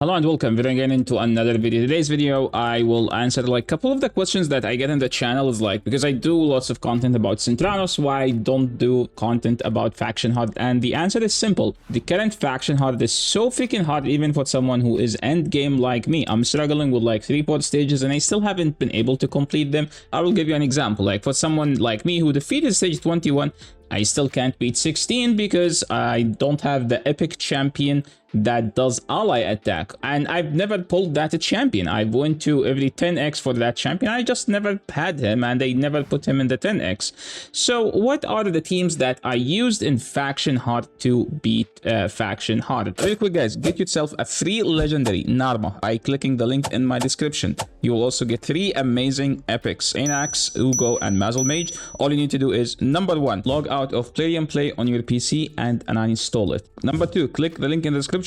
Hello and welcome. We're again into another video. Today's video, I will answer like a couple of the questions that I get in the channel is like, because I do lots of content about Centranos, why I don't do content about faction hard? And the answer is simple. The current faction hard is so freaking hard, even for someone who is end game like me. I'm struggling with like 3 port stages and I still haven't been able to complete them. I will give you an example. Like for someone like me who defeated stage 21, I still can't beat 16 because I don't have the epic champion that does ally attack, and I've never pulled that champion. I went to every 10x for that champion. I just never had him, and they never put him in the 10x. So what are the teams that I used in faction hard to beat faction hard? Very quick, guys, get yourself a free legendary Narma by clicking the link in my description. You will also get 3 amazing epics: Anax, Uugo, and Mausoleum Mage. All you need to do is, number 1, log out of Plarium Play on your PC and uninstall it. Number 2, click the link in the description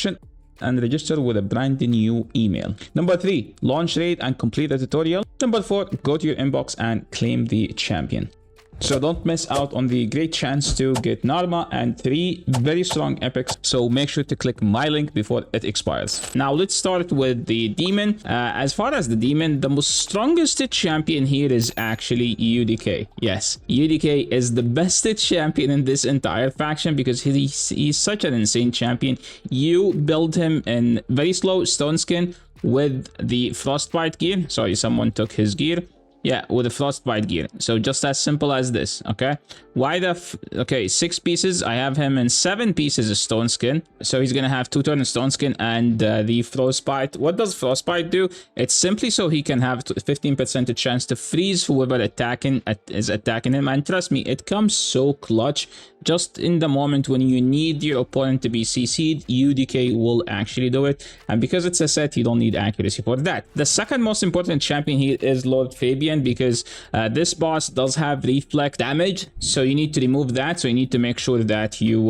and register with a brand new email. Number 3, launch raid and complete the tutorial. Number 4, go to your inbox and claim the champion. So don't miss out on the great chance to get Narma and 3 very strong epics. So make sure to click my link before it expires. Now let's start with the demon. As far as the demon, the most strongest champion here is actually UDK. Yes, UDK is the best champion in this entire faction because he's such an insane champion. You build him in very slow stone skin with the frostbite gear. Sorry, someone took his gear. Yeah, with a frostbite gear. So just as simple as this, okay? Why the okay, 6 pieces. I have him in 7 pieces of stone skin. So he's gonna have 2 turns stone skin and the frostbite. What does frostbite do? It's simply so he can have 15% chance to freeze whoever is attacking him. And trust me, it comes so clutch. Just in the moment when you need your opponent to be CC'd, UDK will actually do it. And because it's a set, you don't need accuracy for that. The second most important champion here is Lord Fabian, because this boss does have reflect damage. So you need to remove that. So you need to make sure that you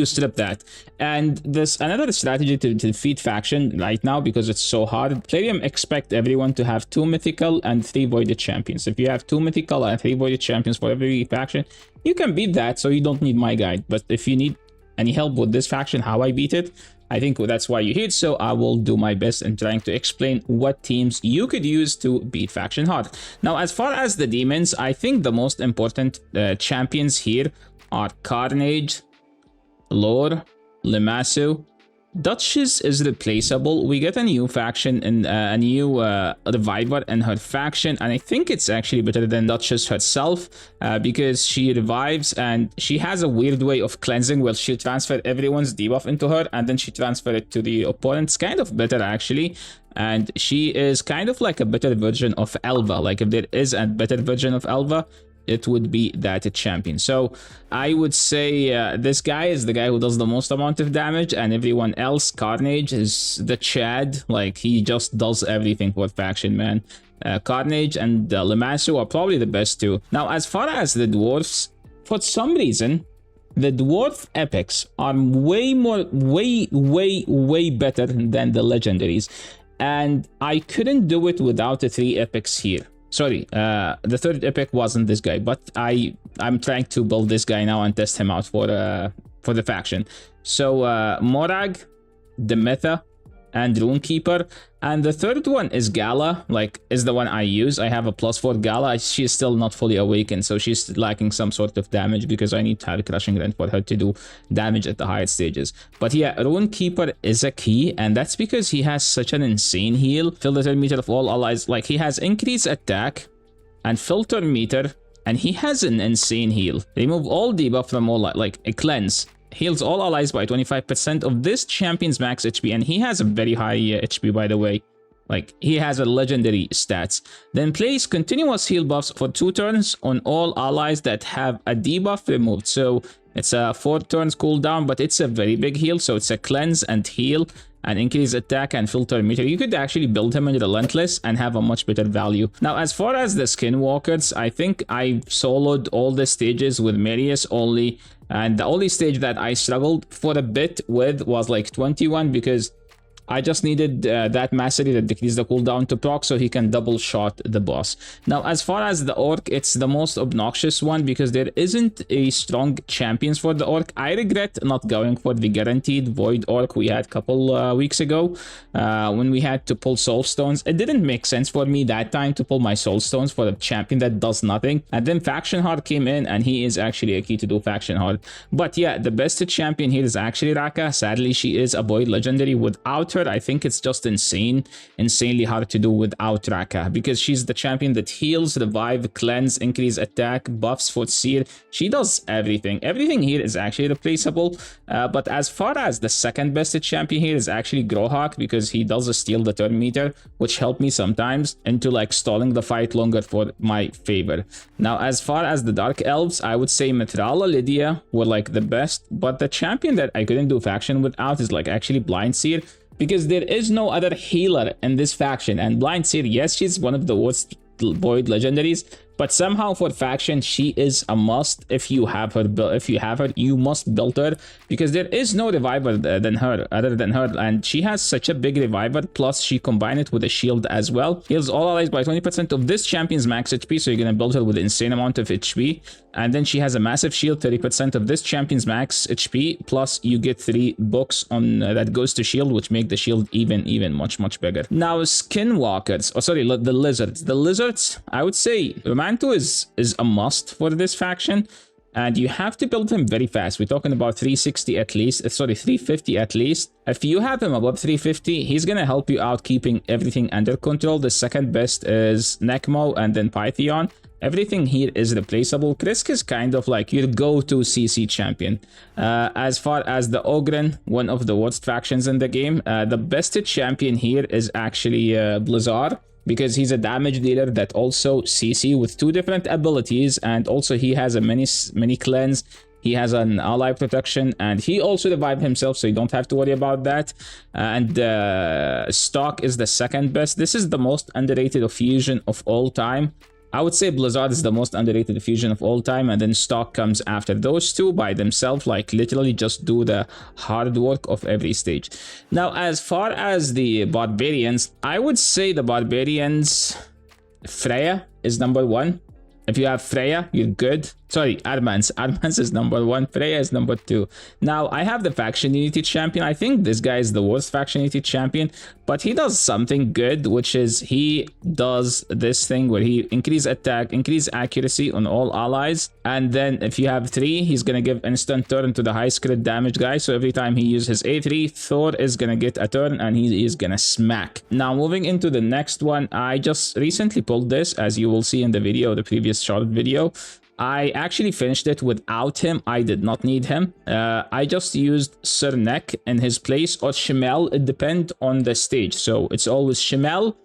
strip that. And there's another strategy to defeat faction right now because it's so hard. Plarium expect everyone to have 2 mythical and 3 voided champions. If you have 2 mythical and 3 voided champions for every faction, you can beat that, so you don't need my guide. But if you need any help with this faction, how I beat it, I think that's why you're here. So I will do my best in trying to explain what teams you could use to beat faction hard. Now, as far as the demons, I think the most important champions here are Carnage, Lore, Limassou. Duchess is replaceable. We get a new faction and a new reviver in her faction, and I think it's actually better than Duchess herself because she revives and she has a weird way of cleansing where she'll transfer everyone's debuff into her and then she transfer it to the opponent. It's kind of better actually. And she is kind of like a better version of Elva. Like if there is a better version of Elva, it would be that champion. So I would say this guy is the guy who does the most amount of damage, and everyone else, Carnage is the Chad. Like he just does everything for faction, man. Carnage and Limassou are probably the best two. Now, as far as the dwarfs, for some reason, the dwarf epics are way better than the legendaries, and I couldn't do it without the 3 epics here. Sorry, the 3rd epic wasn't this guy, but I'm trying to build this guy now and test him out for the faction. So Morag, Demetha, and Runekeeper, and the 3rd one is Gala, like is the one I use. I have a +4 Gala. She's still not fully awakened, so she's lacking some sort of damage because I need to have a crushing rend for her to do damage at the higher stages. But yeah, Runekeeper is a key, and that's because he has such an insane heal. Filter meter of all allies, like he has increased attack and filter meter, and he has an insane heal. Remove all debuff from all, like a cleanse. Heals all allies by 25% of this champion's max HP, and he has a very high HP, by the way. Like, he has a legendary stats. Then place continuous heal buffs for 2 turns on all allies that have a debuff removed. So it's a 4 turns cooldown, but it's a very big heal. So it's a cleanse and heal and increase attack and filter meter. You could actually build him in Relentless and have a much better value. Now, as far as the Skinwalkers, I think I soloed all the stages with Marius only. And the only stage that I struggled for a bit with was like 21 because I just needed that mastery that decreased the cooldown to proc so he can double shot the boss. Now, as far as the orc, it's the most obnoxious one because there isn't a strong champions for the orc. I regret not going for the guaranteed void orc we had a couple weeks ago when we had to pull soul stones. It didn't make sense for me that time to pull my soul stones for a champion that does nothing. And then faction hard came in, and he is actually a key to do faction hard. But yeah, the best champion here is actually Raka. Sadly, she is a void legendary. Without her, I think it's just insanely hard to do without Raka, because she's the champion that heals, revive, cleanse, increase attack, buffs for seer. She does everything. Everything here is actually replaceable. But as far as the second best champion here is actually Grohawk, because he does steal the turn meter, which helped me sometimes into like stalling the fight longer for my favor. Now, as far as the Dark Elves, I would say Mithrala, Lydia were like the best, but the champion that I couldn't do faction without is like actually Blind Seer, because there is no other healer in this faction. And Blind Seer, yes, she's one of the worst void legendaries, but somehow for faction she is a must. If you have her, you must build her, because there is no reviver other than her, and she has such a big reviver. Plus she combined it with a shield as well. Heals all allies by 20% of this champion's max HP, so you're gonna build her with an insane amount of HP. And then she has a massive shield, 30% of this champion's max HP, plus you get 3 books on that goes to shield, which make the shield even much bigger. Now, Skinwalkers, the lizards. The lizards, I would say Romanto is a must for this faction, and you have to build him very fast. We're talking about 360 at least, 350 at least. If you have him above 350, he's gonna help you out keeping everything under control. The second best is Necmo, and then Pythion. Everything here is replaceable. Krisk is kind of like your go-to CC champion. As far as the Ogryn, one of the worst factions in the game, the best champion here is actually Blizzard, because he's a damage dealer that also CC with 2 different abilities, and also he has a mini cleanse. He has an ally protection, and he also revived himself, so you don't have to worry about that. And Stock is the second best. This is the most underrated fusion of all time. I would say Blizzard is the most underrated fusion of all time, and then Stock comes after those two by themselves, like literally just do the hard work of every stage. Now, as far as the Barbarians, I would say the Barbarians, Freya is number 1. If you have Freya, you're good. Sorry, Armans. Armans is number 1. Freya is number 2. Now, I have the faction unity champion. I think this guy is the worst faction unity champion, but he does something good, which is he does this thing where he increase attack, increase accuracy on all allies. And then if you have 3, he's going to give instant turn to the high crit damage guy. So every time he uses his A3, Thor is going to get a turn and he is going to smack. Now, moving into the next one, I just recently pulled this, as you will see in the video, the previous short video. I actually finished it without him. I did not need him. I just used Sir Neck in his place, or Shemel. It depends on the stage. So it's always Shemel.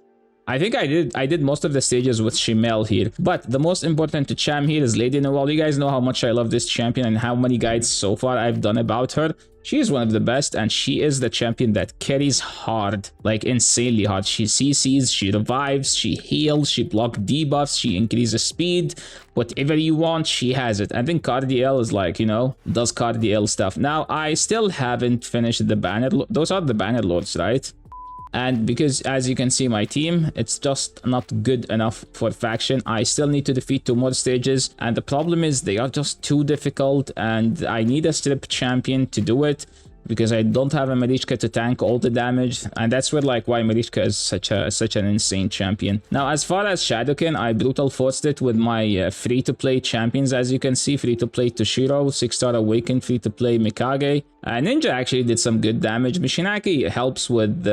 I think I did most of the stages with Shemel here. But the most important champ here is Lady Noelle. You guys know how much I love this champion and how many guides so far I've done about her. She is one of the best, and she is the champion that carries hard, like insanely hard. She CCs, she revives, she heals, she blocks debuffs, she increases speed. Whatever you want, she has it. I think Cardiel is like, you know, does Cardiel stuff. Now, I still haven't finished the banner. Those are the banner lords, right? And because, as you can see, my team, it's just not good enough for faction. I still need to defeat 2 more stages, and the problem is they are just too difficult, and I need a strip champion to do it, because I don't have a Marichka to tank all the damage, and that's where like why Marichka is such an insane champion. Now, as far as Shadowkin, I brutal forced it with my free-to-play champions. As you can see, free-to-play Toshiro, 6-star Awakened, free-to-play Mikage. Ninja actually did some good damage. Mishinaki helps with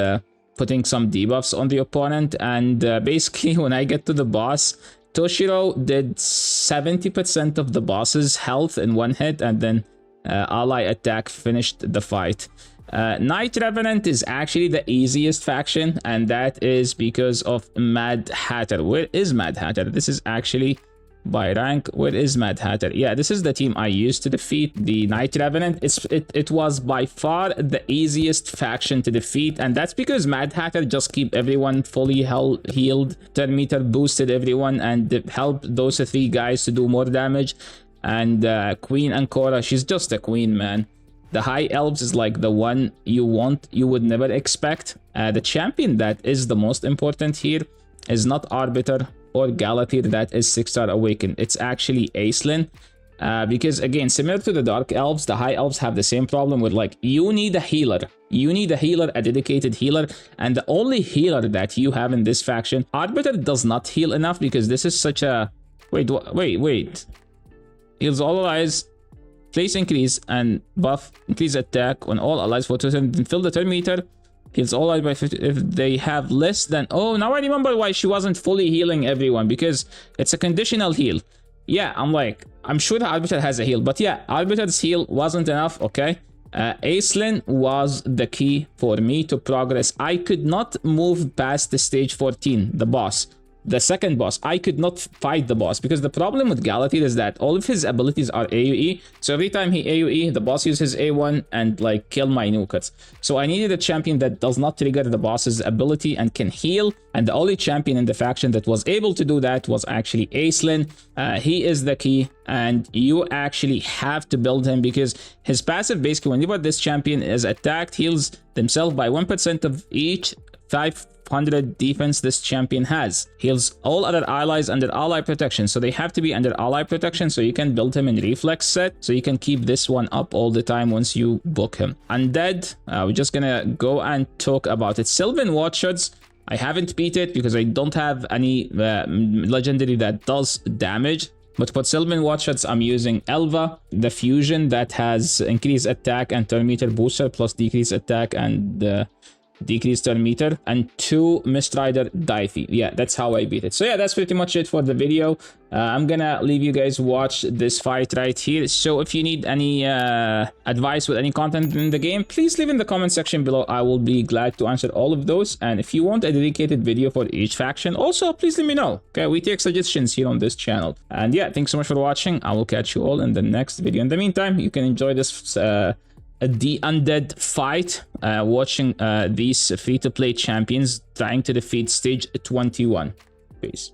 putting some debuffs on the opponent, and basically when I get to the boss, Toshiro did 70% of the boss's health in 1 hit, and then ally attack finished the fight. Night Revenant is actually the easiest faction, and that is because of Mad Hatter. Where is Mad Hatter? This is actually by rank. Where is Mad Hatter? Yeah, this is the team I used to defeat the Night Revenant. It was by far the easiest faction to defeat, and that's because Mad Hatter just keep everyone fully healed, turn meter boosted everyone, and helped those 3 guys to do more damage. And Queen Ancora, she's just a queen, man. The High Elves is like the one you would never expect. The champion that is the most important here is not Arbiter or Galatir, that is 6-star Awakened. It's actually Aislinn. Because again, similar to the Dark Elves, the High Elves have the same problem with like, you need a healer. You need a healer, a dedicated healer, and the only healer that you have in this faction, Arbiter does not heal enough because this is such a... Wait. Heals all allies, place increase, and buff increase attack on all allies for 2 seconds, and fill the turn meter. Heals all allies by 50 if they have less than... Oh, now I remember why she wasn't fully healing everyone, because it's a conditional heal. Yeah, I'm sure the Arbiter has a heal, but yeah, Arbiter's heal wasn't enough, okay? Aislinn was the key for me to progress. I could not move past the stage 14, the boss. The second boss, I could not fight the boss because the problem with Galatir is that all of his abilities are AoE. So every time he AoE, the boss uses A1 and like kill my nukkets. So I needed a champion that does not trigger the boss's ability and can heal. And the only champion in the faction that was able to do that was actually Aislinn. He is the key, and you actually have to build him because his passive, basically whenever this champion is attacked, heals themselves by 1% of each 500 defense this champion has. Heals all other allies under ally protection, so they have to be under ally protection, so you can build him in reflex set, so you can keep this one up all the time once you book him. Undead, we're just gonna go and talk about it. Sylvan Watchers, I haven't beat it because I don't have any legendary that does damage. But for Sylvan Watchers, I'm using Elva, the fusion that has increased attack and turn meter booster plus decreased attack and decreased turn meter, and 2 Mistrider Daithi. Yeah, that's how I beat it. So yeah, that's pretty much it for the video. I'm gonna leave you guys watch this fight right here. So if you need any advice with any content in the game, please leave in the comment section below. I will be glad to answer all of those. And if you want a dedicated video for each faction, also please let me know. Okay, we take suggestions here on this channel. And yeah, thanks so much for watching. I will catch you all in the next video. In the meantime, you can enjoy this the Undead fight, watching these free-to-play champions trying to defeat stage 21. Peace.